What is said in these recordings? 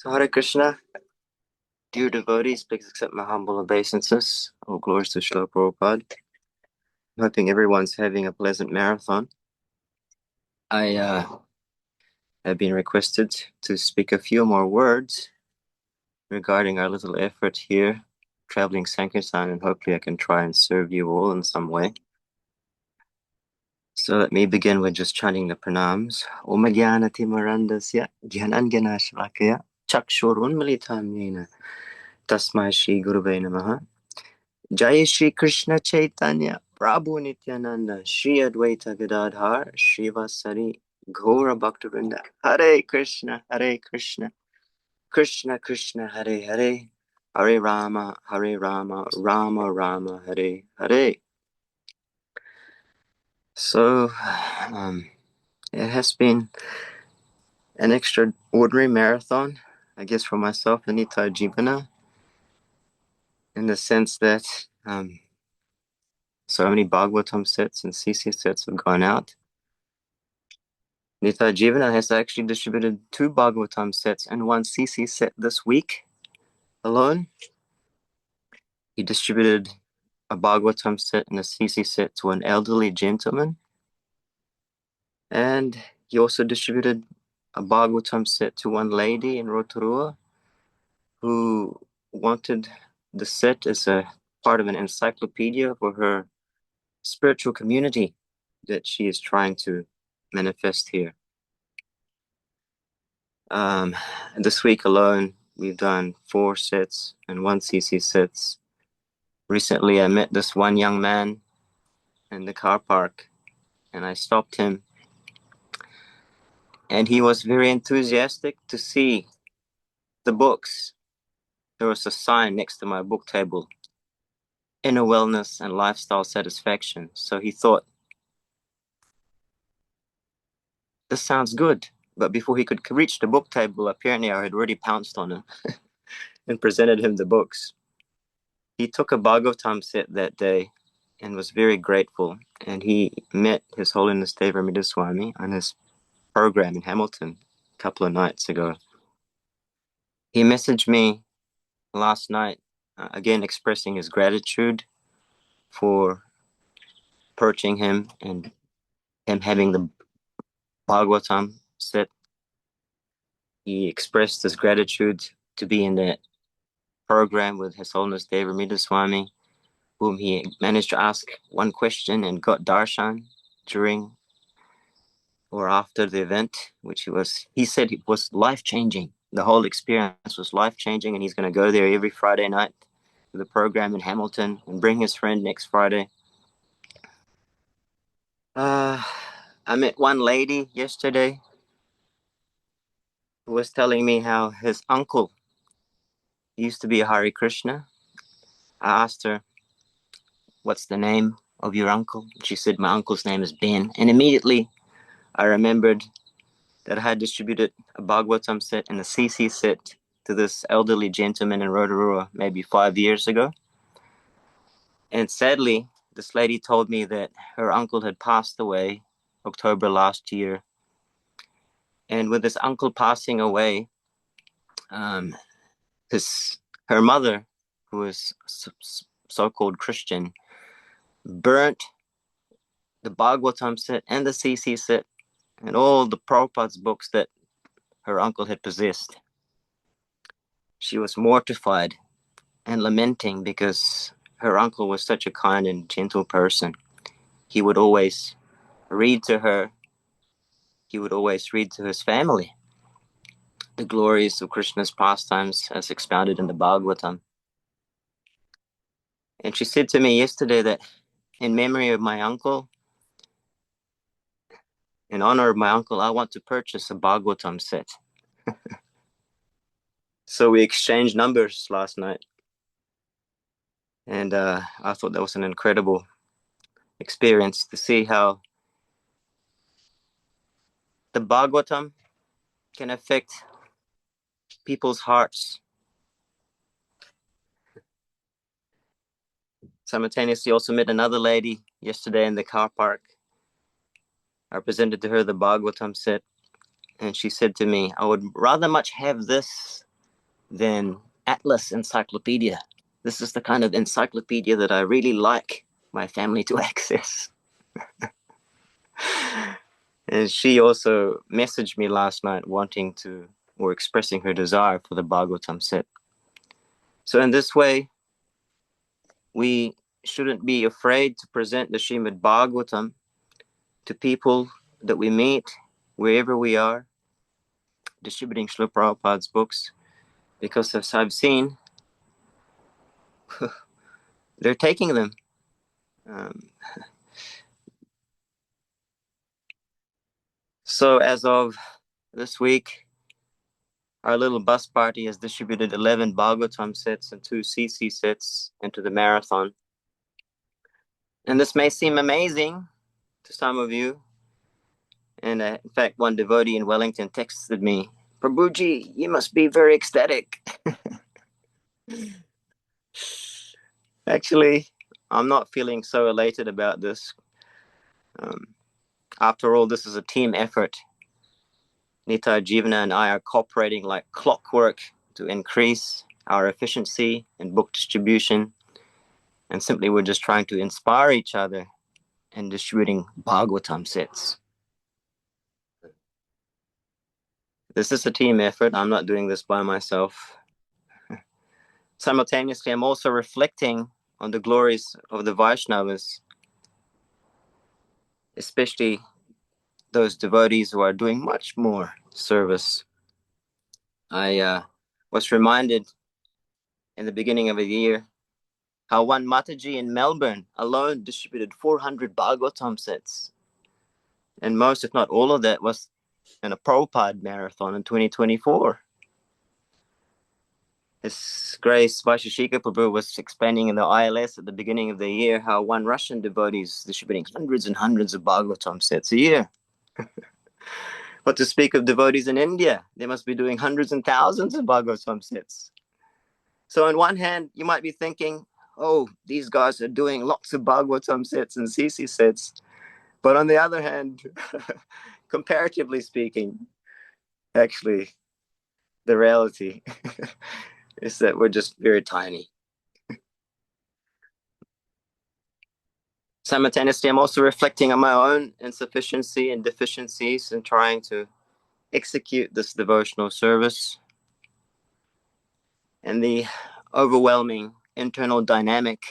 So Hare Krishna, dear devotees, please accept my humble obeisances. All glories to Srila Prabhupada. I'm hoping everyone's having a pleasant marathon. I have been requested to speak a few more words regarding our little effort here, traveling Sankirtan, and hopefully I can try and serve you all in some way. So let me begin with just chanting the pranams. Om Jnana Timarandasya Jnanangana Shlakaya Chakshurun Militam Yena Tasmai Shri Gurave Namaha. Jai Shri Krishna Chaitanya Prabhu Nityananda Shri Advaita Gadadhar Srivasari Gaura Bhaktivinoda Hare Krishna Krishna Krishna Hare Hare Hare Rama Rama Rama Hare Hare. So it has been an extraordinary marathon, I guess, for myself and Nitai Jivana, in the sense that so many Bhagavatam sets and CC sets have gone out. Nitai Jivana has actually distributed 2 Bhagavatam sets and 1 CC set this week alone. He distributed a Bhagavatam set and a CC set to an elderly gentleman. And he also distributed a Bhagavatam set to one lady in Rotorua who wanted the set as a part of an encyclopedia for her spiritual community that she is trying to manifest here. This week alone, we've done 4 sets and 1 CC sets. Recently, I met this one young man in the car park, and I stopped him, and he was very enthusiastic to see the books. There was a sign next to my book table, Inner Wellness and Lifestyle Satisfaction. So he thought, this sounds good. But before he could reach the book table, apparently I had already pounced on him and presented him the books. He took a Bhagavatam set that day and was very grateful. And he met His Holiness Devamrita Swami on his program in Hamilton a couple of nights ago. He messaged me last night, again expressing his gratitude for approaching him and him having the Bhagavatam set. He expressed his gratitude to be in that program with His Holiness Devamrita Swami, whom he managed to ask one question and got darshan during or after the event, which he said it was life-changing. The whole experience was life-changing, and he's going to go there every Friday night to the program in Hamilton and bring his friend next Friday. I met one lady yesterday who was telling me how his uncle used to be a Hare Krishna. I asked her, what's the name of your uncle? She said, my uncle's name is Ben. And immediately I remembered that I had distributed a Bhagavatam set and a CC set to this elderly gentleman in Rotorua maybe 5 years ago. And sadly, this lady told me that her uncle had passed away October last year. And with this uncle passing away, her mother, who is so-called Christian, burnt the Bhagavatam set and the CC set and all the Prabhupada's books that her uncle had possessed. She was mortified and lamenting because her uncle was such a kind and gentle person. He would always read to her. He would always read to his family the glories of Krishna's pastimes as expounded in the Bhagavatam. And she said to me yesterday that in memory of my uncle, in honor of my uncle, I want to purchase a Bhagavatam set. So we exchanged numbers last night. And I thought that was an incredible experience to see how the Bhagavatam can affect people's hearts. Simultaneously, also met another lady yesterday in the car park. I presented to her the Bhagavatam set, and she said to me, I would rather much have this than Atlas Encyclopedia. This is the kind of encyclopedia that I really like my family to access. And she also messaged me last night wanting to, or expressing her desire for the Bhagavatam set. So in this way, we shouldn't be afraid to present the Srimad Bhagavatam to people that we meet, wherever we are, distributing Srila Prabhupada's books, because as I've seen, they're taking them. So as of this week, our little bus party has distributed 11 Bhagavatam sets and 2 CC sets into the marathon. And this may seem amazing to some of you. And in fact, one devotee in Wellington texted me, Prabhuji, you must be very ecstatic. Actually, I'm not feeling so elated about this. After all, this is a team effort. Nita, Jivana, and I are cooperating like clockwork to increase our efficiency in book distribution. And simply, we're just trying to inspire each other in distributing Bhagavatam sets. This is a team effort. I'm not doing this by myself. Simultaneously, I'm also reflecting on the glories of the Vaishnavas, especially those devotees who are doing much more service. I was reminded in the beginning of the year how one Mataji in Melbourne alone distributed 400 Bhagavatam sets. And most, if not all of that, was in a Prabhupada marathon in 2024. His Grace Vaisheshika Prabhu was explaining in the ILS at the beginning of the year how one Russian devotee is distributing hundreds and hundreds of Bhagavatam sets a year. What to speak of devotees in India? They must be doing hundreds and thousands of Bhagavatam sets. So on one hand, you might be thinking, oh, these guys are doing lots of Bhagavatam sets and CC sets. But on the other hand, comparatively speaking, actually, the reality is that we're just very tiny. Simultaneously, I'm also reflecting on my own insufficiency and deficiencies and trying to execute this devotional service. And the overwhelming internal dynamic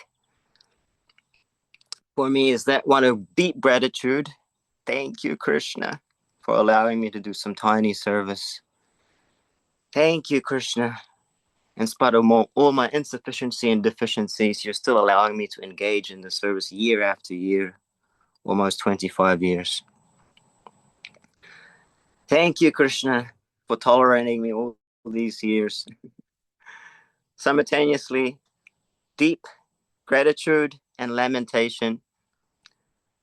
for me is that one of deep gratitude. Thank you, Krishna, for allowing me to do some tiny service. Thank you, Krishna. In spite of all my insufficiency and deficiencies, you're still allowing me to engage in the service year after year, almost 25 years. Thank you, Krishna, for tolerating me all these years. Simultaneously, deep gratitude and lamentation.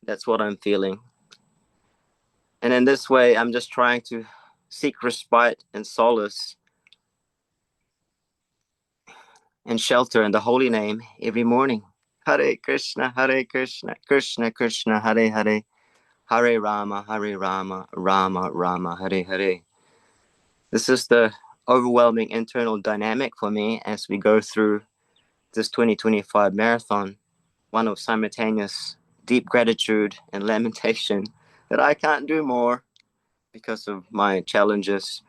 That's what I'm feeling. And in this way, I'm just trying to seek respite and solace and shelter in the holy name every morning. Hare Krishna, Krishna Krishna, Hare Hare, Hare Rama, Rama Rama, Hare Hare. This is the overwhelming internal dynamic for me as we go through this 2025 marathon, one of simultaneous deep gratitude and lamentation that I can't do more because of my challenges.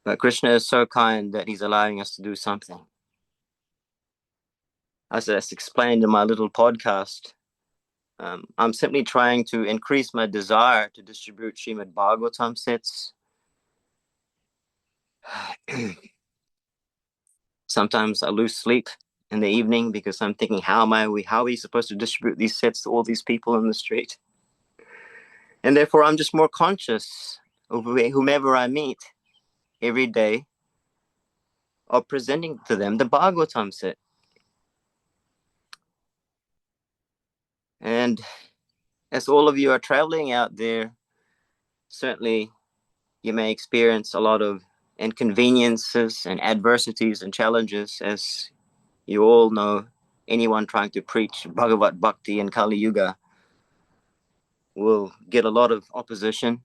But Krishna is so kind that he's allowing us to do something. As I explained in my little podcast, I'm simply trying to increase my desire to distribute Srimad Bhagavatam sets. Sometimes I lose sleep in the evening because I'm thinking, how are we supposed to distribute these sets to all these people in the street? And therefore, I'm just more conscious of whomever I meet every day of presenting to them the Bhagavatam set. And as all of you are traveling out there, certainly you may experience a lot of inconveniences and adversities and challenges. As you all know, anyone trying to preach Bhagavad Bhakti in Kali Yuga will get a lot of opposition.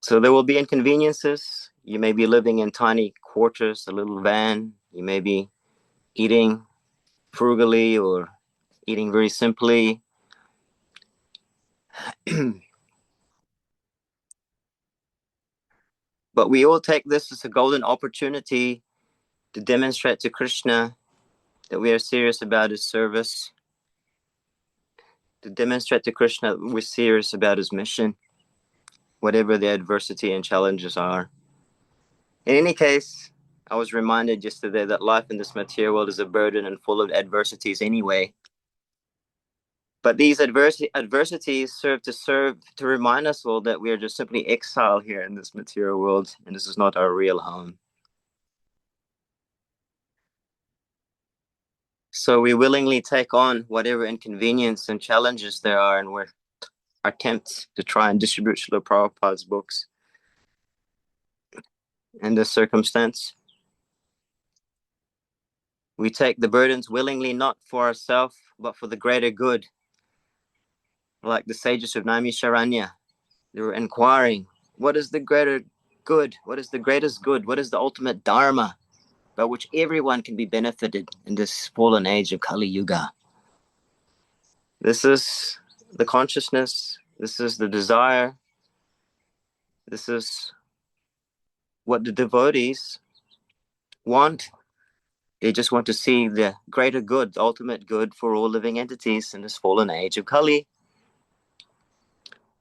So there will be inconveniences. You may be living in tiny quarters, a little van. You may be eating frugally or eating very simply. But we all take this as a golden opportunity to demonstrate to Krishna that we are serious about his service, to demonstrate to Krishna that we're serious about his mission, whatever the adversity and challenges are. In any case, I was reminded yesterday that life in this material world is a burden and full of adversities anyway. But these adversities serve to remind us all that we are just simply exile here in this material world, and this is not our real home. So we willingly take on whatever inconvenience and challenges there are, and we're attempts to try and distribute Srila Prabhupada's books in this circumstance. We take the burdens willingly, not for ourselves, but for the greater good. Like the sages of Naimisharanya, they were inquiring, what is the greater good? What is the greatest good? What is the ultimate dharma by which everyone can be benefited in this fallen age of Kali Yuga? This is the consciousness. This is the desire. This is what the devotees want. They just want to see the greater good, the ultimate good for all living entities in this fallen age of Kali.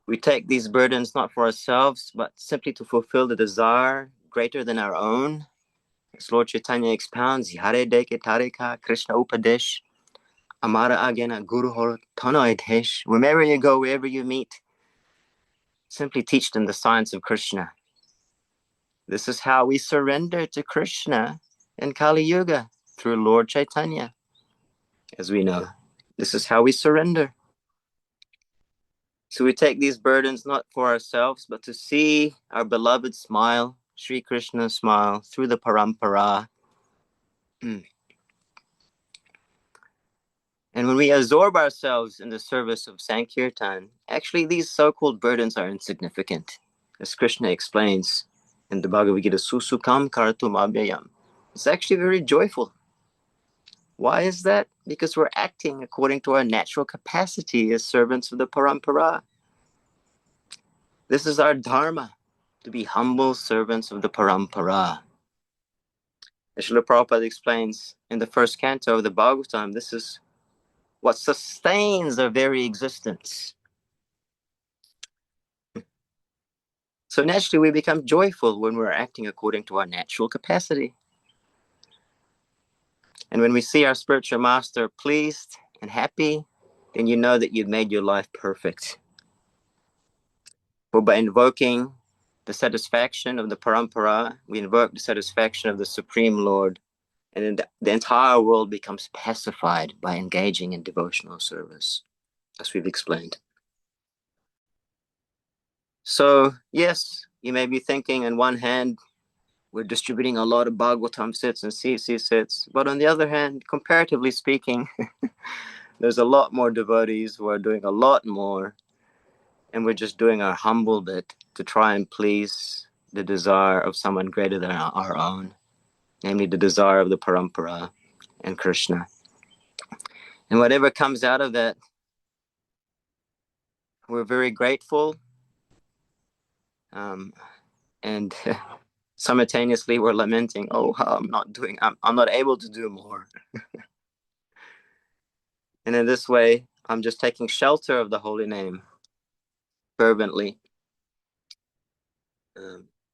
We take these burdens not for ourselves, but simply to fulfill the desire greater than our own. As Lord Chaitanya expounds, Hare Deke Tarika Krishna Upadesh, Amara Agena Guru Hor Tanoidesh. Wherever you go, wherever you meet, simply teach them the science of Krishna. This is how we surrender to Krishna in Kali Yuga through Lord Chaitanya, as we know. This is how we surrender. So we take these burdens not for ourselves, but to see our beloved smile, Sri Krishna smile, through the parampara. And when we absorb ourselves in the service of Sankirtan, actually these so-called burdens are insignificant. As Krishna explains in the Bhagavad Gita, Susukam Kartum Abhyayam. It's actually very joyful. Why is that? Because we're acting according to our natural capacity as servants of the parampara. This is our dharma, to be humble servants of the parampara. As Srila Prabhupada explains in the first canto of the Bhagavatam, this is what sustains our very existence. So naturally we become joyful when we're acting according to our natural capacity. And when we see our spiritual master pleased and happy, then you know that you've made your life perfect. For by invoking the satisfaction of the parampara, we invoke the satisfaction of the Supreme Lord, and then the entire world becomes pacified by engaging in devotional service, as we've explained. So, yes, you may be thinking, on one hand, we're distributing a lot of Bhagavatam sets and CC sets, but on the other hand, comparatively speaking, there's a lot more devotees who are doing a lot more, and we're just doing our humble bit to try and please the desire of someone greater than our own, namely the desire of the parampara and Krishna. And whatever comes out of that, we're very grateful, and simultaneously we're lamenting, oh, I'm not able to do more. And in this way, I'm just taking shelter of the holy name fervently.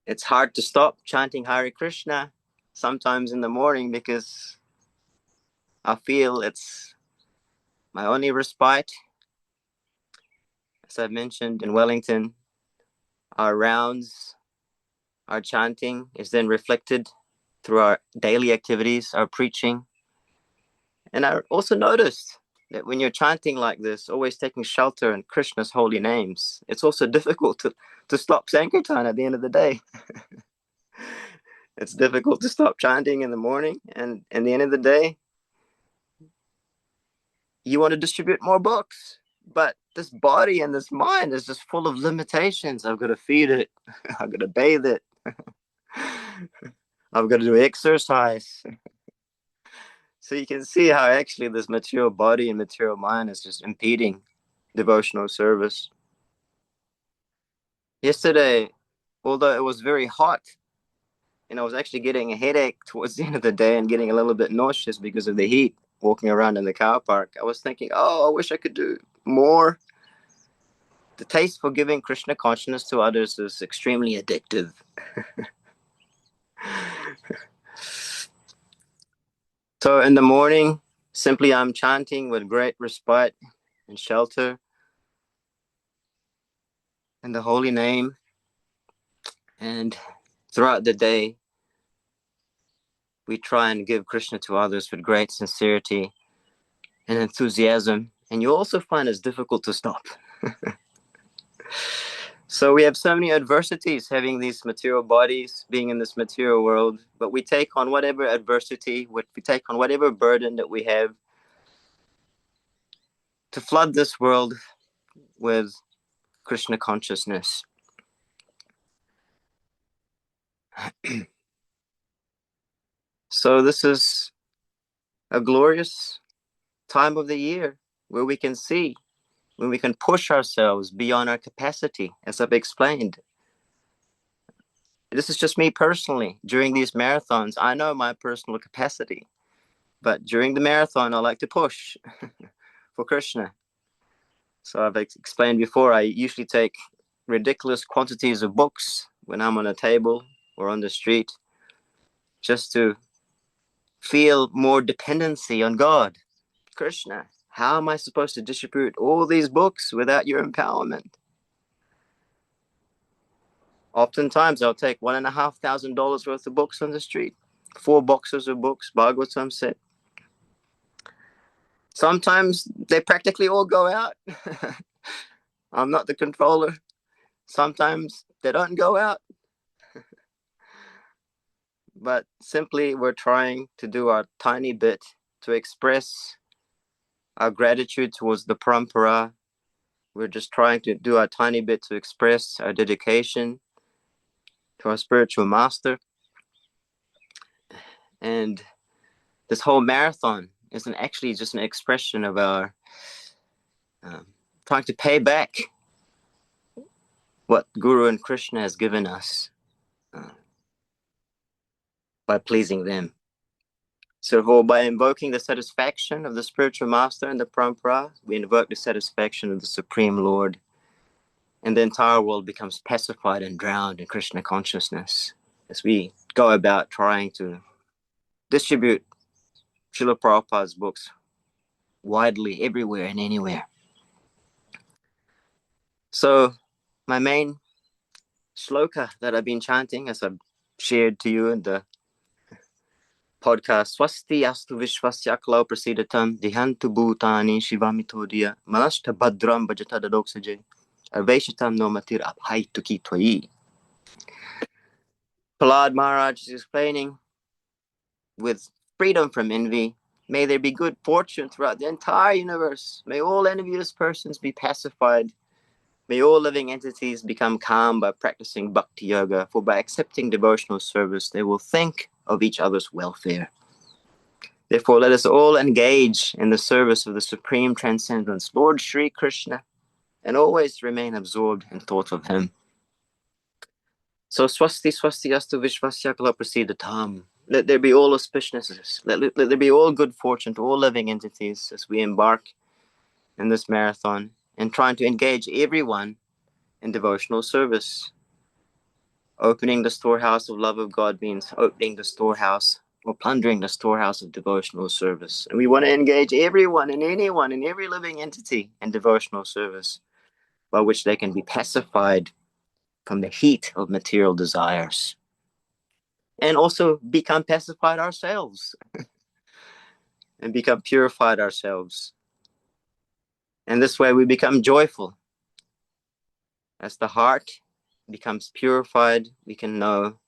It's hard to stop chanting Hare Krishna sometimes in the morning because I feel it's my only respite. As I've mentioned in Wellington, our rounds, our chanting is then reflected through our daily activities, our preaching. And I also noticed that when you're chanting like this, always taking shelter in Krishna's holy names, it's also difficult to stop Sankirtan at the end of the day. It's difficult to stop chanting in the morning, and at the end of the day, you want to distribute more books, but this body and this mind is just full of limitations. I've got to feed it. I've got to bathe it. I've got to do exercise. So you can see how actually this material body and material mind is just impeding devotional service. Yesterday, although it was very hot, and I was actually getting a headache towards the end of the day and getting a little bit nauseous because of the heat walking around in the car park, I was thinking, oh, I wish I could do more. The taste for giving Krishna consciousness to others is extremely addictive. So in the morning, simply I'm chanting with great respite and shelter in the holy name. And throughout the day, we try and give Krishna to others with great sincerity and enthusiasm. And you also find it's difficult to stop. So we have so many adversities having these material bodies, being in this material world, but we take on whatever adversity, we take on whatever burden that we have to flood this world with Krishna consciousness. So this is a glorious time of the year where we can see, when we can push ourselves beyond our capacity, as I've explained. This is just me personally. During these marathons, I know my personal capacity, but during the marathon, I like to push for Krishna. So I've explained before, I usually take ridiculous quantities of books when I'm on a table or on the street, just to feel more dependency on God. Krishna, how am I supposed to distribute all these books without your empowerment? Oftentimes, I'll take $1,500 worth of books on the street, 4 boxes of books, Bhagavatam set. Sometimes they practically all go out. I'm not the controller. Sometimes they don't go out. But simply, we're trying to do our tiny bit to express our gratitude towards the parampara. We're just trying to do our tiny bit to express our dedication to our spiritual master. And this whole marathon isn't actually just an expression of our trying to pay back what Guru and Krishna has given us by pleasing them. So by invoking the satisfaction of the spiritual master and the parampara, we invoke the satisfaction of the Supreme Lord, and the entire world becomes pacified and drowned in Krishna consciousness as we go about trying to distribute Srila Prabhupada's books widely, everywhere and anywhere. So my main shloka that I've been chanting, as I've shared to you in the podcast, Swasti astu vishvasya klau prasidatam dihantu bhutani shivamitodiya manashta bhadram bhajata dadoksaje aveshatam no matir abhaitu twai. Prahlad Maharaj is explaining, with freedom from envy, may there be good fortune throughout the entire universe. May all envious persons be pacified. May all living entities become calm by practicing bhakti yoga, for by accepting devotional service, they will think of each other's welfare. Therefore, let us all engage in the service of the Supreme Transcendence, Lord Sri Krishna, and always remain absorbed in thought of him. So, swasti swasti astu vishvasya kala prasidatam. Let there be all auspiciousness. Let there be all good fortune to all living entities as we embark in this marathon and trying to engage everyone in devotional service. Opening the storehouse of love of God means opening the storehouse or plundering the storehouse of devotional service. And we want to engage everyone and anyone and every living entity in devotional service, by which they can be pacified from the heat of material desires. And also become pacified ourselves and become purified ourselves. And this way we become joyful. As the heart becomes purified, we can know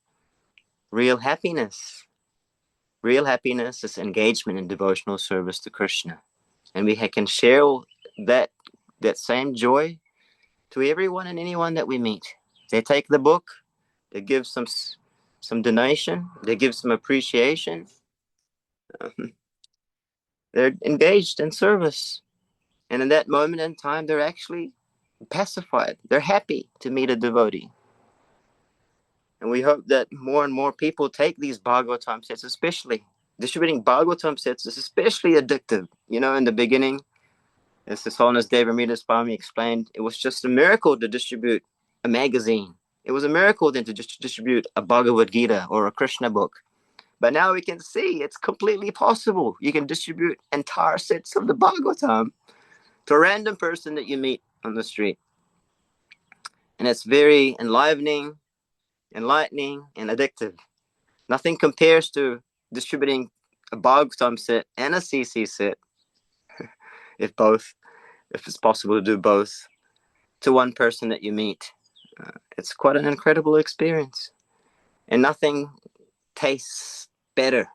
real happiness. Real happiness is engagement in devotional service to Krishna. And we can share that that same joy to everyone and anyone that we meet. They take the book, they give some donation, they give some appreciation. They're engaged in service. And in that moment in time, they're actually pacified. They're happy to meet a devotee. And we hope that more and more people take these Bhagavatam sets, especially. Distributing Bhagavatam sets is especially addictive. You know, in the beginning, as His Holiness Devamrita Swami explained, it was just a miracle to distribute a magazine. It was a miracle then to just distribute a Bhagavad Gita or a Krsna book. But now we can see it's completely possible. You can distribute entire sets of the Bhagavatam to a random person that you meet on the street. And it's very enlivening, enlightening, and addictive. Nothing compares to distributing a Bhagavatam set and a CC set, if it's possible to do both, to one person that you meet. It's quite an incredible experience. And nothing tastes better.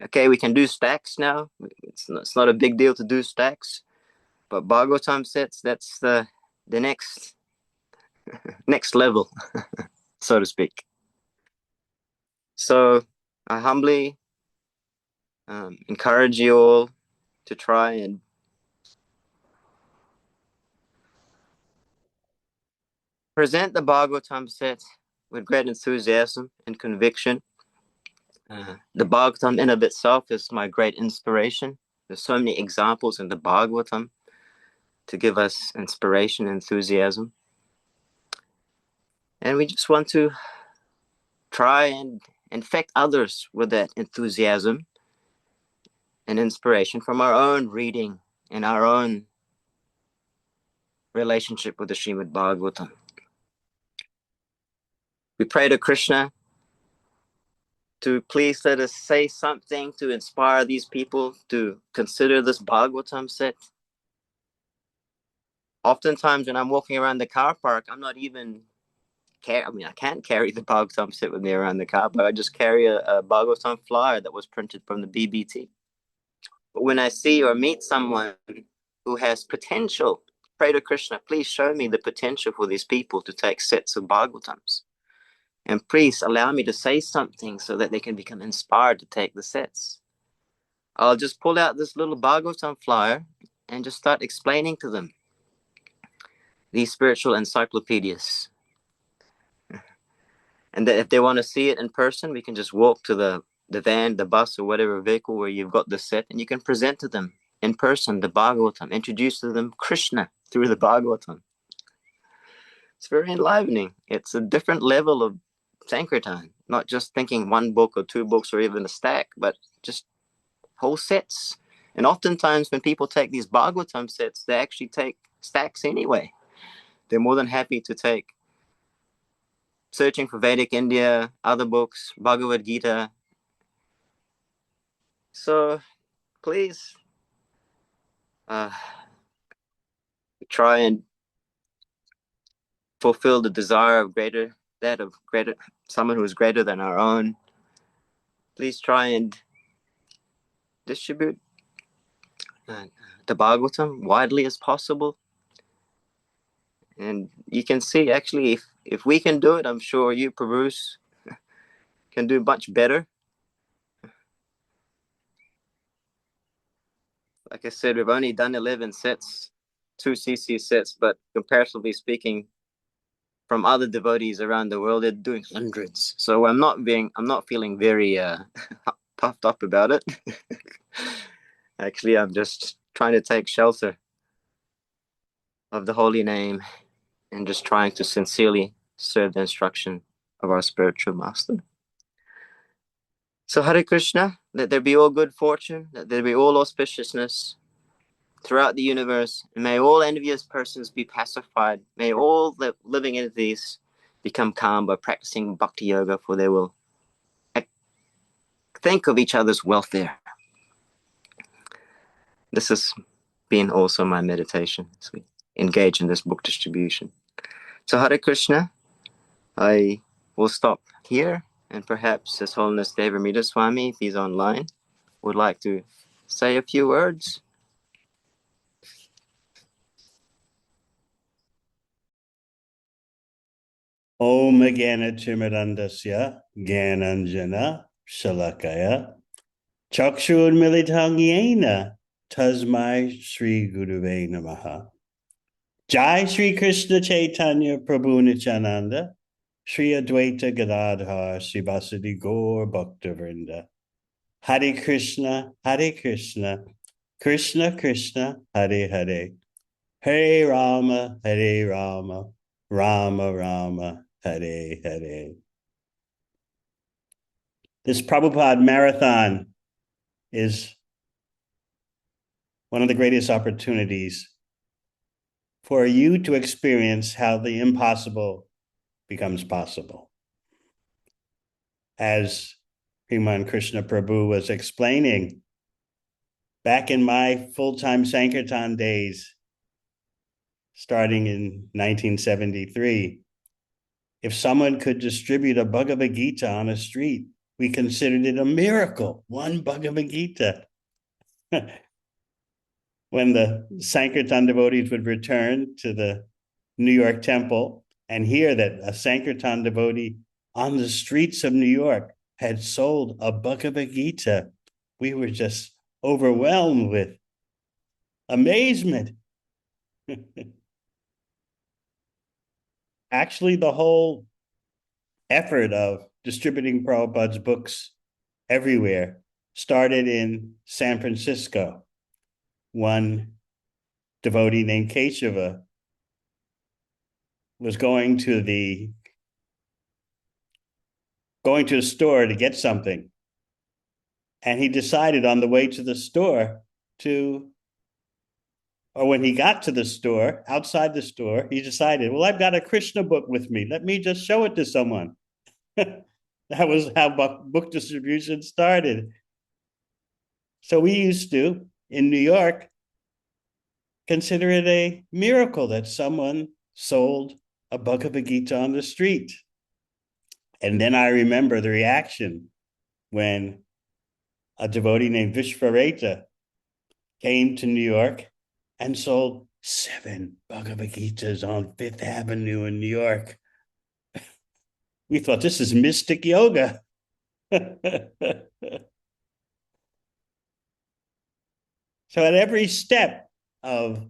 Okay, we can do stacks now. It's not a big deal to do stacks. But Bhagavatam sets, that's the next level, so to speak. So I humbly encourage you all to try and present the Bhagavatam set with great enthusiasm and conviction. The Bhagavatam in of itself is my great inspiration. There's so many examples in the Bhagavatam to give us inspiration and enthusiasm. And we just want to try and infect others with that enthusiasm and inspiration from our own reading and our own relationship with the Srimad Bhagavatam. We pray to Krishna to please let us say something to inspire these people to consider this Bhagavatam set. Oftentimes when I'm walking around the car park, I'm not even I can't carry the Bhagavatam set with me around the car, but I just carry a Bhagavatam flyer that was printed from the BBT. But when I see or meet someone who has potential, pray to Krishna, please show me the potential for these people to take sets of Bhagavatams. And please allow me to say something so that they can become inspired to take the sets. I'll just pull out this little Bhagavatam flyer and just start explaining to them these spiritual encyclopedias. And that if they want to see it in person, we can just walk to the van, the bus, or whatever vehicle where you've got the set, and you can present to them in person the Bhagavatam, introduce to them Krishna through the Bhagavatam. It's very enlivening. It's a different level of Sankirtan, not just thinking one book or two books or even a stack, but just whole sets. And oftentimes when people take these Bhagavatam sets, they actually take stacks anyway. They're more than happy to take Searching for Vedic India, other books, Bhagavad Gita. So please try and fulfill the desire of someone who is greater than our own. Please try and distribute the Bhagavatam widely as possible. And you can see, actually, if we can do it, I'm sure you, Prabhus, can do much better. Like I said, we've only done 11 sets, 2 CC sets, but comparatively speaking, from other devotees around the world, they're doing hundreds. So I'm not feeling very puffed up about it. Actually, I'm just trying to take shelter of the holy name and just trying to sincerely serve the instruction of our spiritual master. So Hare Krishna, let there be all good fortune, let there be all auspiciousness throughout the universe, and may all envious persons be pacified. May all the living entities become calm by practicing bhakti yoga, for they will think of each other's welfare. This has been also my meditation as we engage in this book distribution. So Hare Krishna, I will stop here, and perhaps His Holiness Devamrita Swami, if he's online, would like to say a few words. Om Gana Chimirandasya Gananjana Shalakaya Chakshur Militangena Tasmai Sri Guruve Namaha. Jai Sri Krishna Chaitanya Prabhu Nityananda Sri Advaita Gadadhar Srivasadi Gaur Bhaktavrinda. Hare Krishna, Krishna Krishna, Hare Hare. Hare Rama, Hare Rama, Rama Rama, Hare Hare. This Prabhupada marathon is one of the greatest opportunities for you to experience how the impossible becomes possible. As Hriman Krishna Prabhu was explaining, back in my full-time Sankirtan days, starting in 1973, if someone could distribute a Bhagavad Gita on a street, we considered it a miracle. One Bhagavad Gita. When the Sankirtan devotees would return to the New York temple and hear that a Sankirtan devotee on the streets of New York had sold a Bhagavad Gita, we were just overwhelmed with amazement. Actually, the whole effort of distributing Prabhupada's books everywhere started in San Francisco. One devotee named Keshava was going to a store to get something. And he decided on the way to the store or when he got to the store, outside the store, he decided, well, I've got a Krishna book with me. Let me just show it to someone. That was how book distribution started. So we used to, in New York, consider it a miracle that someone sold a Bhagavad Gita on the street. And then I remember the reaction when a devotee named Vishvareta came to New York and sold 7 Bhagavad Gitas on Fifth Avenue in New York. We thought, this is mystic yoga. So at every step of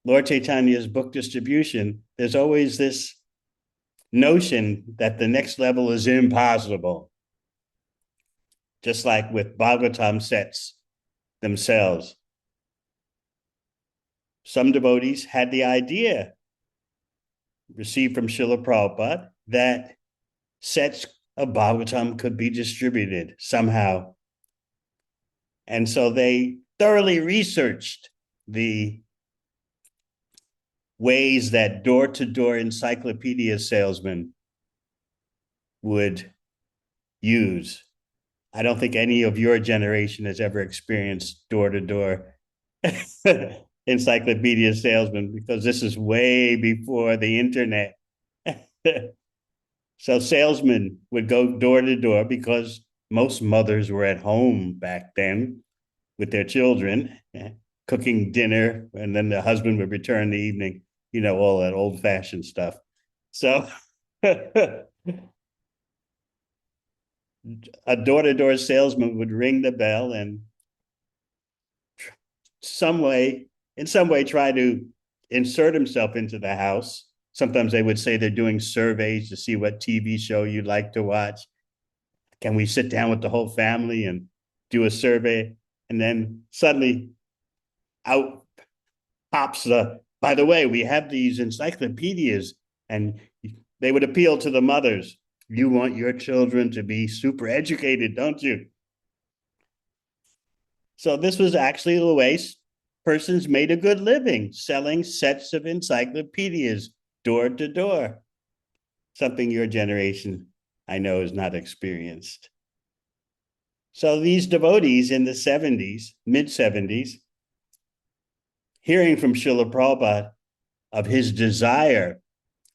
Lord Chaitanya's book distribution, there's always this notion that the next level is impossible. Just like with Bhagavatam sets themselves. Some devotees had the idea, received from Srila Prabhupada, that sets of Bhagavatam could be distributed somehow. And so they thoroughly researched the ways that door-to-door encyclopedia salesmen would use. I don't think any of your generation has ever experienced door-to-door encyclopedia salesman, because this is way before the internet. So salesmen would go door to door because most mothers were at home back then with their children, cooking dinner, and then the husband would return in the evening, all that old-fashioned stuff. So a door-to-door salesman would ring the bell and in some way try to insert himself into the house. Sometimes they would say they're doing surveys to see what TV show you'd like to watch. Can we sit down with the whole family and do a survey? And then suddenly out pops by the way, we have these encyclopedias, and they would appeal to the mothers. You want your children to be super educated, don't you? So this was actually the way persons made a good living, selling sets of encyclopedias door to door. Something your generation, I know, has not experienced. So these devotees in the 70s, mid-70s, hearing from Srila Prabhupada of his desire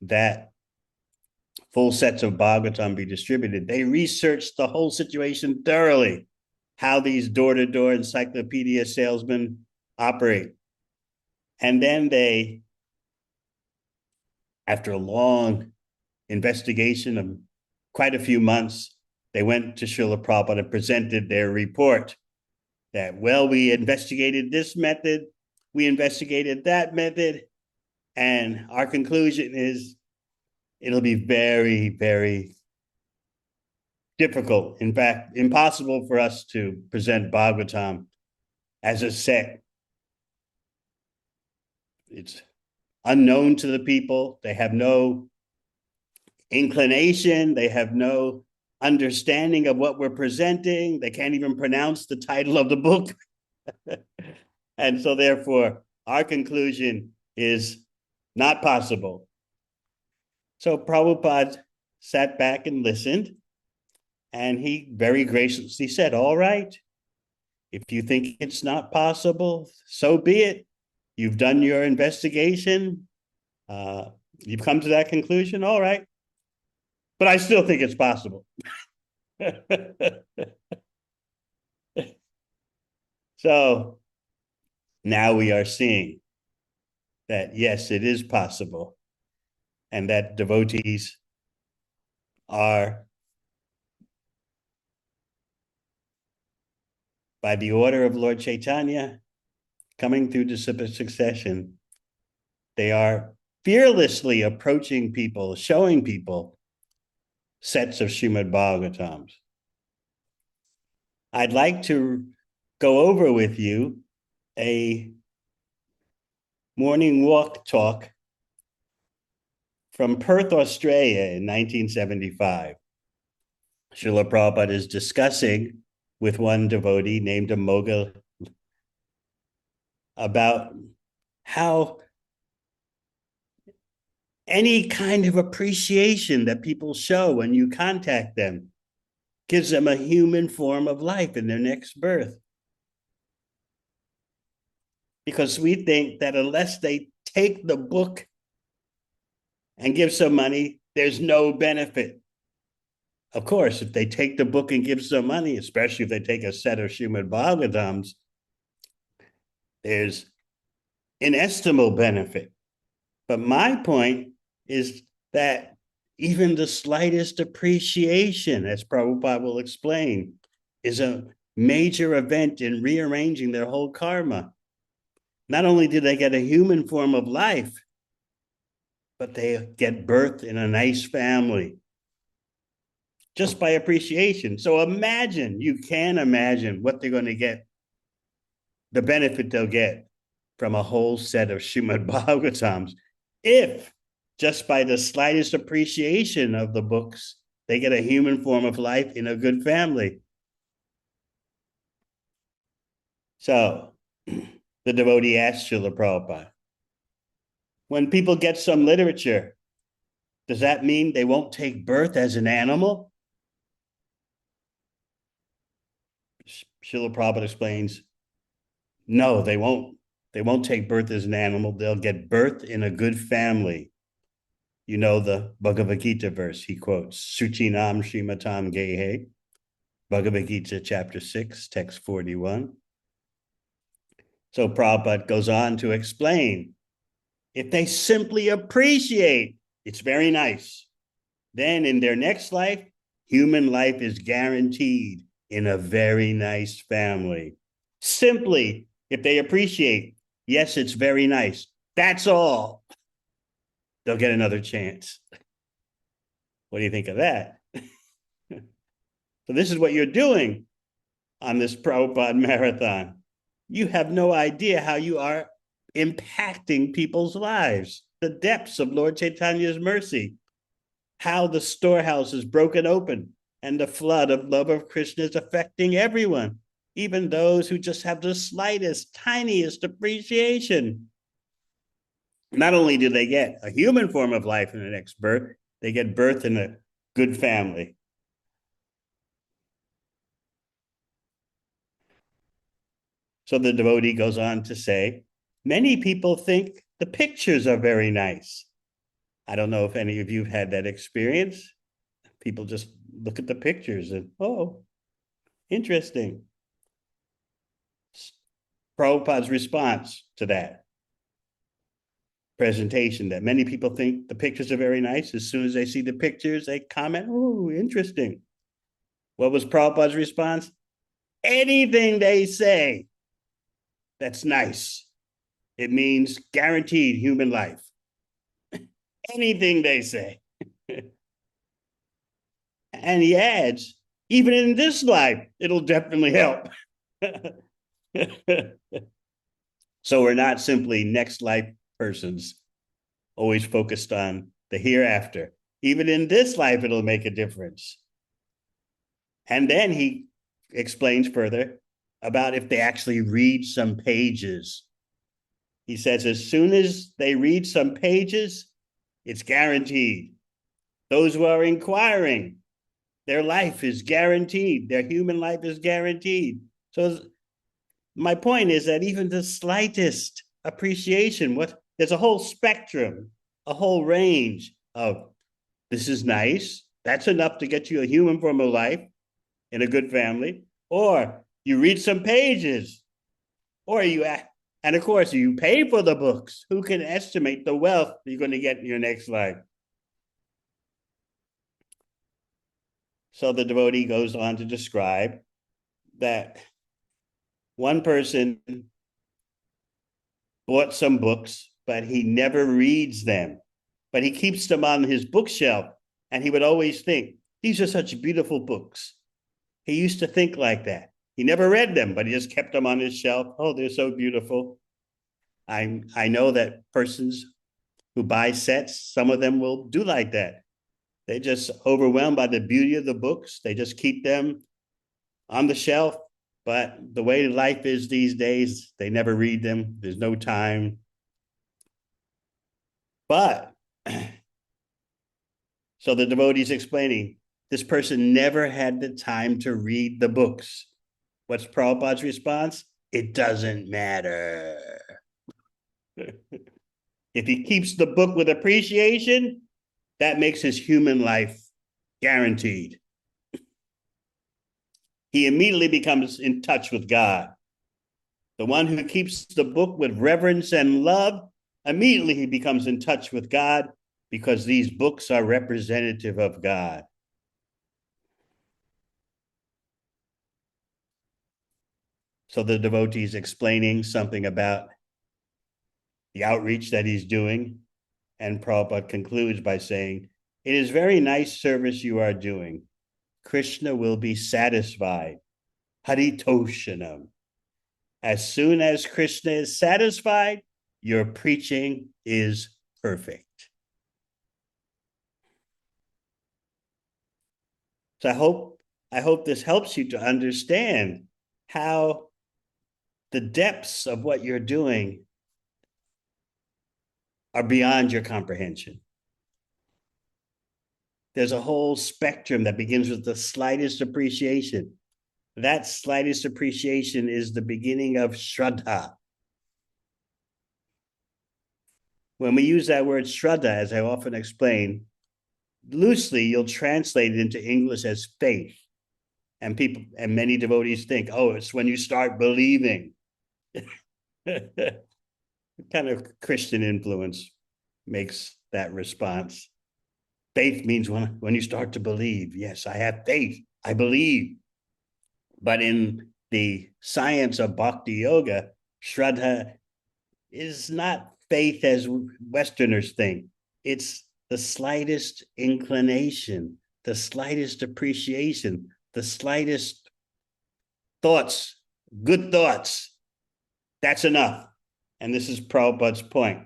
that full sets of Bhagavatam be distributed, they researched the whole situation thoroughly, how these door-to-door encyclopedia salesmen operate. And then they, after a long investigation of quite a few months, they went to Srila Prabhupada and presented their report that, well, we investigated this method, we investigated that method, and our conclusion is it'll be very, very difficult, in fact, impossible for us to present Bhagavatam as a set. It's unknown to the people. They have no inclination. They have no understanding of what we're presenting. They can't even pronounce the title of the book. And so therefore, our conclusion is not possible. So Prabhupada sat back and listened, and he very graciously said, all right, if you think it's not possible, so be it. You've done your investigation. You've come to that conclusion. All right. But I still think it's possible. So now we are seeing that, yes, it is possible, and that devotees are, by the order of Lord Chaitanya, coming through the succession, they are fearlessly approaching people, showing people sets of Srimad Bhagavatams. I'd like to go over with you a morning walk talk from Perth, Australia in 1975. Srila Prabhupada is discussing with one devotee named Amoga about how any kind of appreciation that people show when you contact them gives them a human form of life in their next birth. Because we think that unless they take the book and give some money, there's no benefit. Of course, if they take the book and give some money, especially if they take a set of Srimad Bhagavatams, there's inestimable benefit. But my point is that even the slightest appreciation, as Prabhupada will explain, is a major event in rearranging their whole karma. Not only do they get a human form of life, but they get birth in a nice family just by appreciation. So imagine, you can imagine what they're going to get, the benefit they'll get from a whole set of Srimad Bhagavatams, if just by the slightest appreciation of the books, they get a human form of life in a good family. So the devotee asked Srila Prabhupada, when people get some literature, does that mean they won't take birth as an animal? Srila Prabhupada explains, no, they won't. They won't take birth as an animal. They'll get birth in a good family. You know the Bhagavad Gita verse he quotes, Suchinam Srimatam Gehe, Bhagavad Gita chapter 6, text 41. So Prabhupada goes on to explain, if they simply appreciate, it's very nice, then in their next life, human life is guaranteed in a very nice family. Simply, if they appreciate, yes, it's very nice, that's all, they'll get another chance. What do you think of that? So this is what you're doing on this Prabhupada marathon. You have no idea how you are impacting people's lives, the depths of Lord Chaitanya's mercy, how the storehouse is broken open and the flood of love of Krishna is affecting everyone, even those who just have the slightest, tiniest appreciation. Not only do they get a human form of life in the next birth, they get birth in a good family. So the devotee goes on to say, many people think the pictures are very nice. I don't know if any of you have had that experience. People just look at the pictures and, oh, interesting. Prabhupada's response to that. presentation that many people think the pictures are very nice. As soon as they see the pictures, they comment, "Oh, interesting." What was Prabhupada's response? Anything they say that's nice, it means guaranteed human life. Anything they say. And he adds, even in this life, it'll definitely help. So we're not simply next life persons, always focused on the hereafter. Even in this life, it'll make a difference. And then he explains further about if they actually read some pages. He says, as soon as they read some pages, it's guaranteed. Those who are inquiring, their life is guaranteed. Their human life is guaranteed. So my point is that even the slightest appreciation, there's a whole spectrum, a whole range of this is nice. That's enough to get you a human form of life in a good family. Or you read some pages, or and of course, you pay for the books. Who can estimate the wealth you're going to get in your next life? So the devotee goes on to describe that one person bought some books, but he never reads them. But he keeps them on his bookshelf, and he would always think, these are such beautiful books. He used to think like that. He never read them, but he just kept them on his shelf. Oh, they're so beautiful. I know that persons who buy sets, some of them will do like that. They're just overwhelmed by the beauty of the books. They just keep them on the shelf. But the way life is these days, they never read them. There's no time. But so the devotee is explaining, this person never had the time to read the books. What's Prabhupada's response? It doesn't matter. If he keeps the book with appreciation, that makes his human life guaranteed. He immediately becomes in touch with God. The one who keeps the book with reverence and love, immediately he becomes in touch with God because these books are representative of God. So the devotee is explaining something about the outreach that he's doing. And Prabhupada concludes by saying, it is very nice service you are doing. Krishna will be satisfied. Haritoshanam. As soon as Krishna is satisfied, your preaching is perfect. So I hope this helps you to understand how the depths of what you're doing are beyond your comprehension. There's a whole spectrum that begins with the slightest appreciation. That slightest appreciation is the beginning of Shraddha. When we use that word Shraddha, as I often explain, loosely you'll translate it into English as faith. And many devotees think, oh, it's when you start believing. Kind of Christian influence makes that response. Faith means when you start to believe. Yes, I have faith. I believe. But in the science of bhakti yoga, Shraddha is not faith as Westerners think. It's the slightest inclination, the slightest appreciation, the slightest thoughts, good thoughts. That's enough. And this is Prabhupada's point.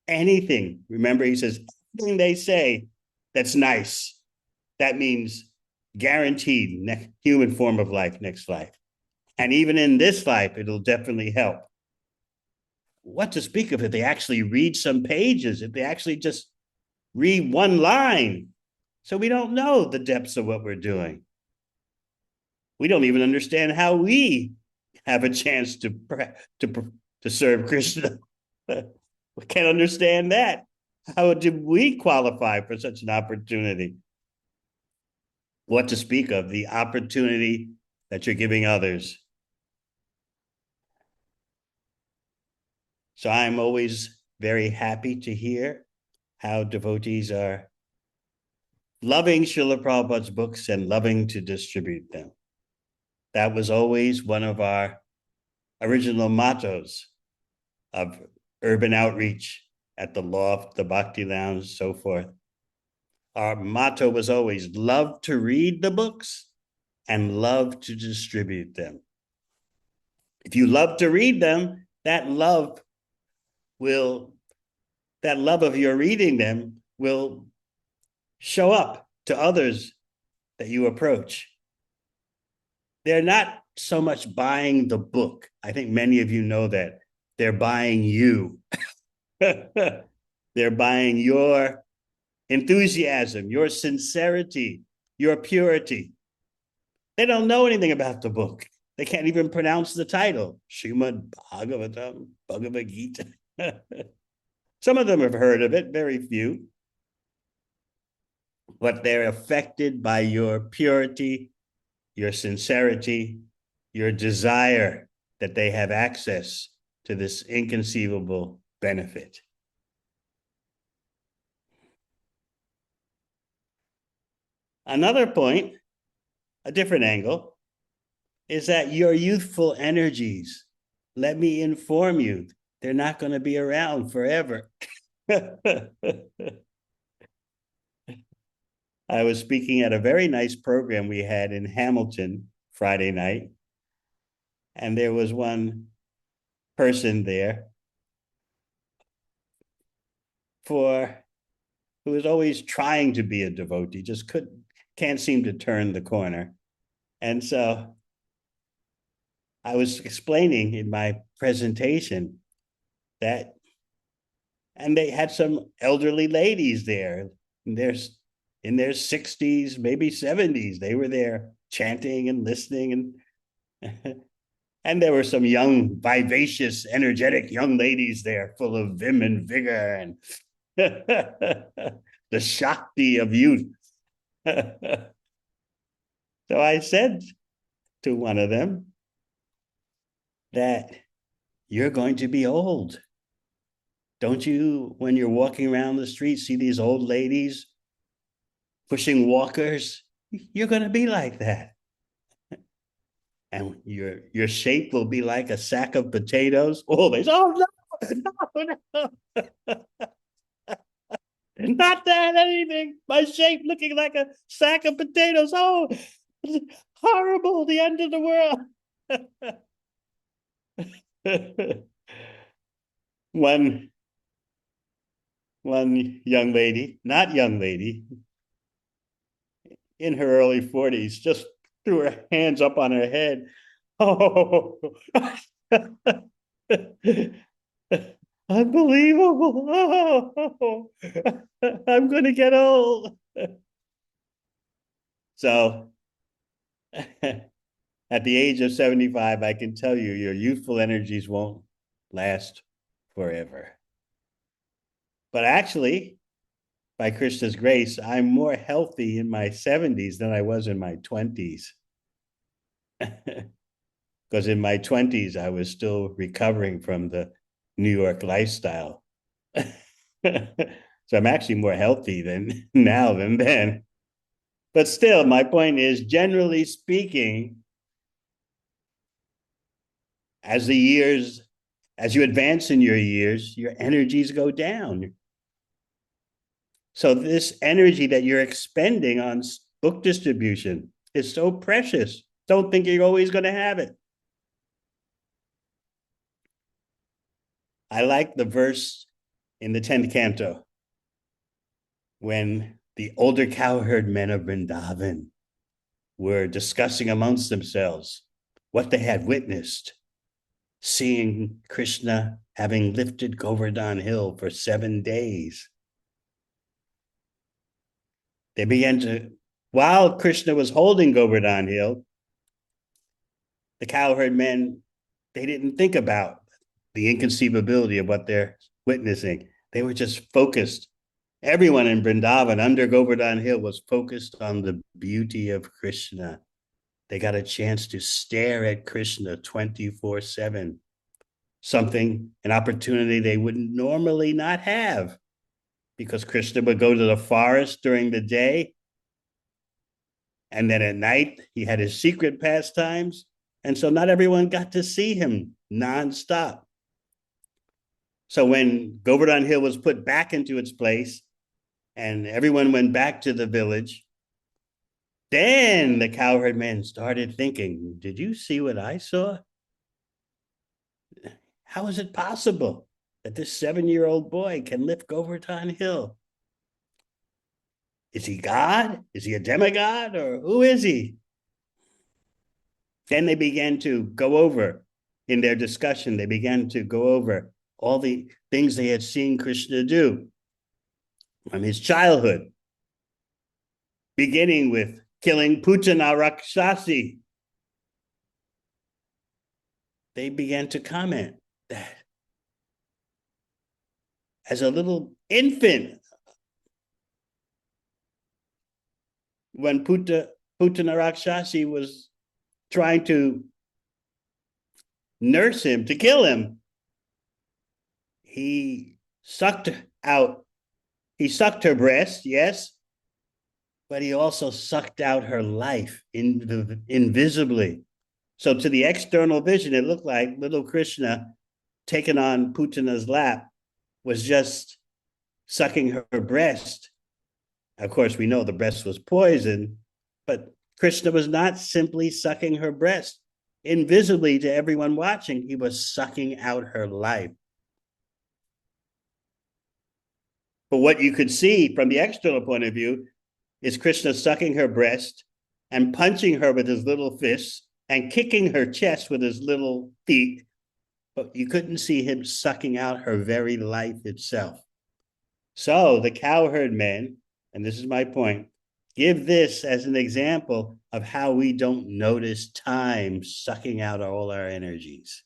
Anything, remember, he says, anything they say that's nice, that means guaranteed human form of life, next life. And even in this life, it'll definitely help. What to speak of if they actually read some pages, if they actually just read one line. So we don't know the depths of what we're doing. We don't even understand how we have a chance to serve Krishna. We can't understand that. How did we qualify for such an opportunity? What to speak of the opportunity that you're giving others. So I'm always very happy to hear how devotees are loving Srila Prabhupada's books and loving to distribute them. That was always one of our original mottos of urban outreach at the loft, the Bhakti Lounge, so forth. Our motto was always love to read the books and love to distribute them. If you love to read them, that love of your reading them will show up to others that you approach. They're not so much buying the book. I think many of you know that. They're buying you. They're buying your enthusiasm, your sincerity, your purity. They don't know anything about the book. They can't even pronounce the title, Srimad Bhagavatam, Bhagavad Gita. Some of them have heard of it, very few. But they're affected by your purity, your sincerity, your desire that they have access to this inconceivable benefit. Another point, a different angle, is that your youthful energies, let me inform you, they're not going to be around forever. I was speaking at a very nice program we had in Hamilton Friday night, and there was one person there who was always trying to be a devotee, just can't seem to turn the corner. And so I was explaining in my presentation that, and they had some elderly ladies there, and in their 60s, maybe 70s. They were there chanting and listening, and there were some young, vivacious, energetic young ladies there, full of vim and vigor and the Shakti of youth. So I said to one of them that you're going to be old. Don't you, when you're walking around the street, see these old ladies pushing walkers? You're going to be like that. And your shape will be like a sack of potatoes. Always, oh no, not that anything. My shape looking like a sack of potatoes. Oh, horrible, the end of the world. one young lady, not young lady, in her early 40s, just threw her hands up on her head. Oh, unbelievable. Oh, I'm going to get old. So at the age of 75, I can tell you your youthful energies won't last forever. But actually, by Krishna's grace, I'm more healthy in my 70s than I was in my 20s. Because in my 20s, I was still recovering from the New York lifestyle. So I'm actually more healthy than now than then. But still, my point is, generally speaking, as you advance in your years, your energies go down. So this energy that you're expending on book distribution is so precious. Don't think you're always going to have it. I like the verse in the 10th canto when the older cowherd men of Vrindavan were discussing amongst themselves what they had witnessed, seeing Krishna having lifted Govardhan Hill for 7 days. They began to, while Krishna was holding Govardhan Hill, the cowherd men, they didn't think about the inconceivability of what they're witnessing. They were just focused. Everyone in Vrindavan under Govardhan Hill was focused on the beauty of Krishna. They got a chance to stare at Krishna 24/7. something, an opportunity they would normally not have, because Krishna would go to the forest during the day, and then at night he had his secret pastimes. And so not everyone got to see him nonstop. So when Govardhan Hill was put back into its place and everyone went back to the village, then the cowherd men started thinking, did you see what I saw? How is it possible that this 7-year-old boy can lift Govardhan Hill? Is he God? Is he a demigod? Or who is he? Then they began to go over, in their discussion, they began to go over all the things they had seen Krishna do from his childhood, beginning with killing Putana Rakshasi. They began to comment that as a little infant, when Putana Rakshasi was trying to nurse him, to kill him, he sucked her breast, yes, but he also sucked out her life invisibly. So to the external vision, it looked like little Krishna taken on Putana's lap was just sucking her breast. Of course, we know the breast was poisoned, but Krishna was not simply sucking her breast. Invisibly to everyone watching, he was sucking out her life. But what you could see from the external point of view is Krishna sucking her breast and punching her with his little fists and kicking her chest with his little feet. But you couldn't see him sucking out her very life itself. So the cowherd men, and this is my point, give this as an example of how we don't notice time sucking out all our energies.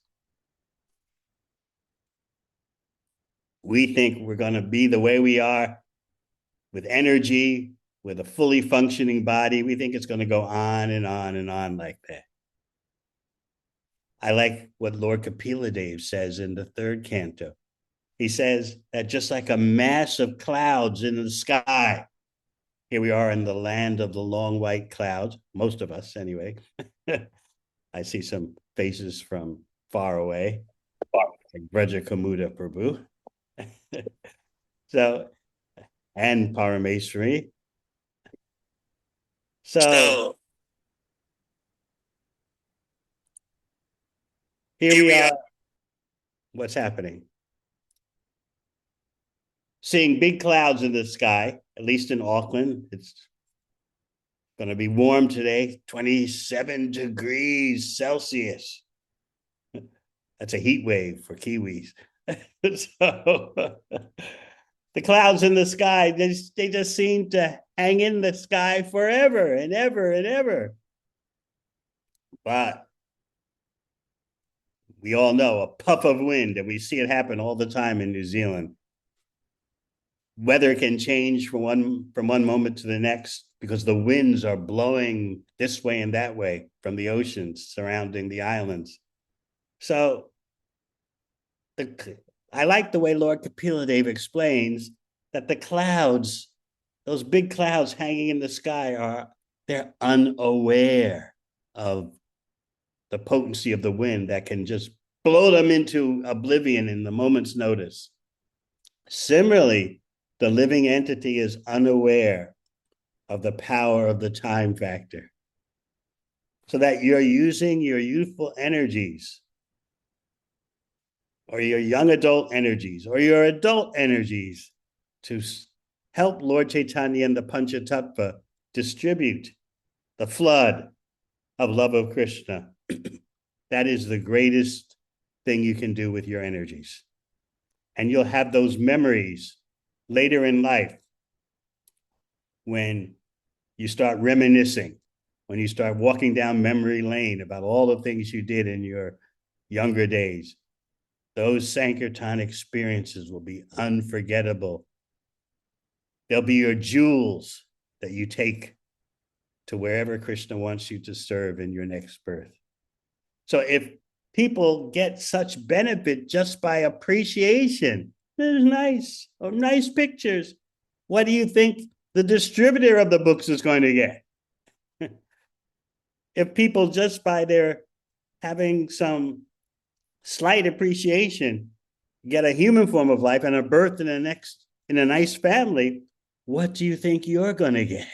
We think we're going to be the way we are with energy, with a fully functioning body. We think it's going to go on and on and on like that. I like what Lord Kapila says in the third canto. He says that just like a mass of clouds in the sky, here we are in the land of the long white clouds, most of us anyway. I see some faces from far away, like Braja Kamuda Prabhu. So, and Parameswari. So here we are. What's happening? Seeing big clouds in the sky, at least in Auckland. It's going to be warm today, 27 degrees Celsius. That's a heat wave for Kiwis. So the clouds in the sky, they just seem to hang in the sky forever and ever and ever. But we all know a puff of wind, and we see it happen all the time in New Zealand. Weather can change from one moment to the next because the winds are blowing this way and that way from the oceans surrounding the islands. So I like the way Lord Kapila explains that the clouds, those big clouds hanging in the sky, they're unaware of the potency of the wind that can just blow them into oblivion in the moment's notice. Similarly, the living entity is unaware of the power of the time factor. So that you're using your youthful energies or your young adult energies or your adult energies to help Lord Chaitanya and the Panchatattva distribute the flood of love of Krishna. That is the greatest thing you can do with your energies. And you'll have those memories later in life when you start reminiscing, when you start walking down memory lane about all the things you did in your younger days. Those Sankirtan experiences will be unforgettable. They'll be your jewels that you take to wherever Krishna wants you to serve in your next birth. So if people get such benefit just by appreciation. There's nice pictures. What do you think the distributor of the books is going to get? If people just by their having some slight appreciation get a human form of life and a birth in a nice family, what do you think you're going to get?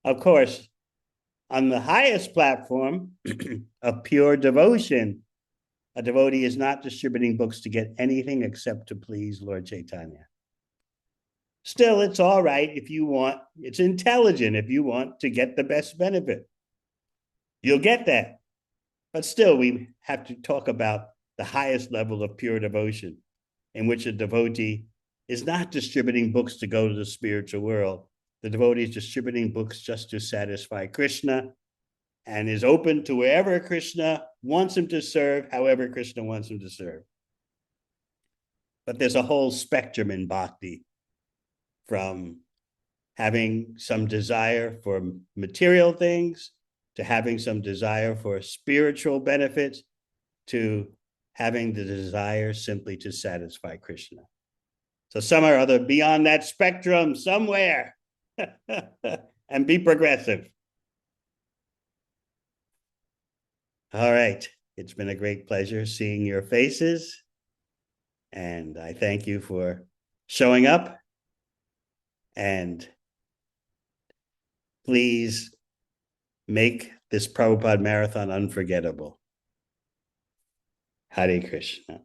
Of course, on the highest platform of pure devotion, a devotee is not distributing books to get anything except to please Lord Chaitanya. Still, it's all right if you want, it's intelligent if you want to get the best benefit. You'll get that. But still, we have to talk about the highest level of pure devotion, in which a devotee is not distributing books to go to the spiritual world. The devotee is distributing books just to satisfy Krishna and is open to wherever Krishna wants him to serve, however Krishna wants him to serve. But there's a whole spectrum in bhakti, from having some desire for material things, to having some desire for spiritual benefits, to having the desire simply to satisfy Krishna. So some or other beyond that spectrum somewhere. And be progressive. All right. It's been a great pleasure seeing your faces. And I thank you for showing up. And please make this Prabhupada Marathon unforgettable. Hare Krishna.